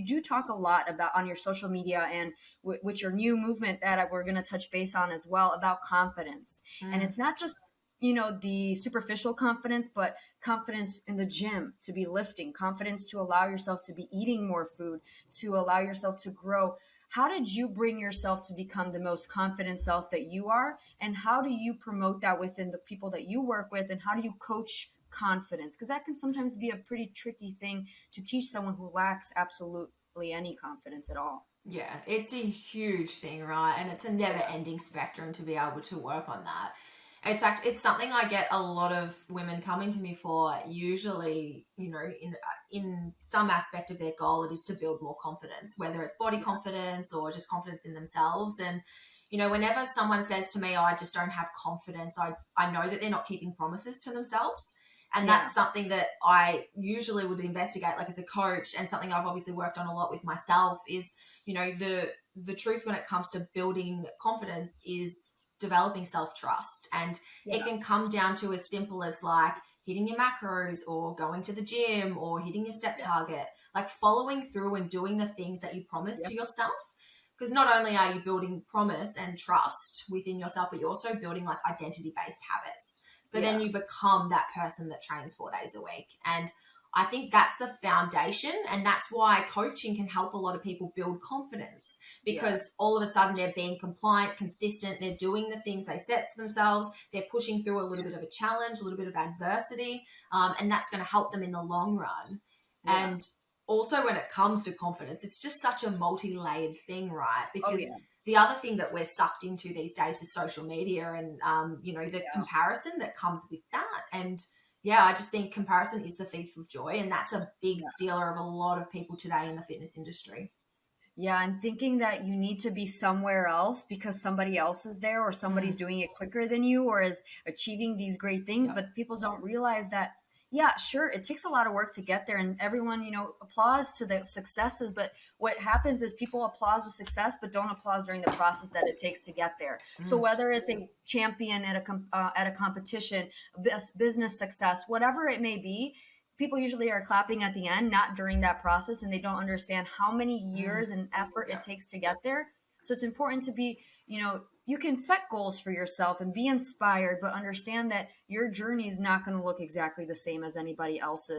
do talk a lot about on your social media and with your new movement that we're going to touch base on as well about confidence. And it's not just, the superficial confidence, but confidence in the gym to be lifting, confidence to allow yourself to be eating more food, to allow yourself to grow. How did you bring yourself to become the most confident self that you are? And how do you promote that within the people that you work with? And how do you coach confidence? Because that can sometimes be a pretty tricky thing to teach someone who lacks absolutely any confidence at all. Yeah, it's a huge thing, right? And it's a never ending spectrum to be able to work on that. It's something I get a lot of women coming to me for. Usually, in some aspect of their goal, it is to build more confidence, whether it's body confidence or just confidence in themselves. And whenever someone says to me, "Oh, I just don't have confidence," I know that they're not keeping promises to themselves. And that's something that I usually would investigate, like as a coach, and something I've obviously worked on a lot with myself is, the truth when it comes to building confidence is developing self-trust. And it can come down to as simple as like hitting your macros or going to the gym or hitting your step target, like following through and doing the things that you promise to yourself. Because not only are you building promise and trust within yourself, but you're also building like identity-based habits. So then you become that person that trains 4 days a week. And I think that's the foundation. And that's why coaching can help a lot of people build confidence, because all of a sudden they're being compliant, consistent. They're doing the things they set to themselves. They're pushing through a little bit of a challenge, a little bit of adversity. And that's going to help them in the long run. Yeah. And also when it comes to confidence, it's just such a multi-layered thing, right? Because the other thing that we're sucked into these days is social media and, the comparison that comes with that. And I just think comparison is the thief of joy. And that's a big stealer of a lot of people today in the fitness industry. Yeah, and thinking that you need to be somewhere else because somebody else is there or somebody's doing it quicker than you or is achieving these great things. But people don't realize that, sure, it takes a lot of work to get there. And everyone, applauds to the successes. But what happens is people applaud the success, but don't applaud during the process that it takes to get there. So whether it's a champion at a competition, business success, whatever it may be, people usually are clapping at the end, not during that process, and they don't understand how many years and effort it takes to get there. So it's important to be, you can set goals for yourself and be inspired, but understand that your journey is not going to look exactly the same as anybody else's.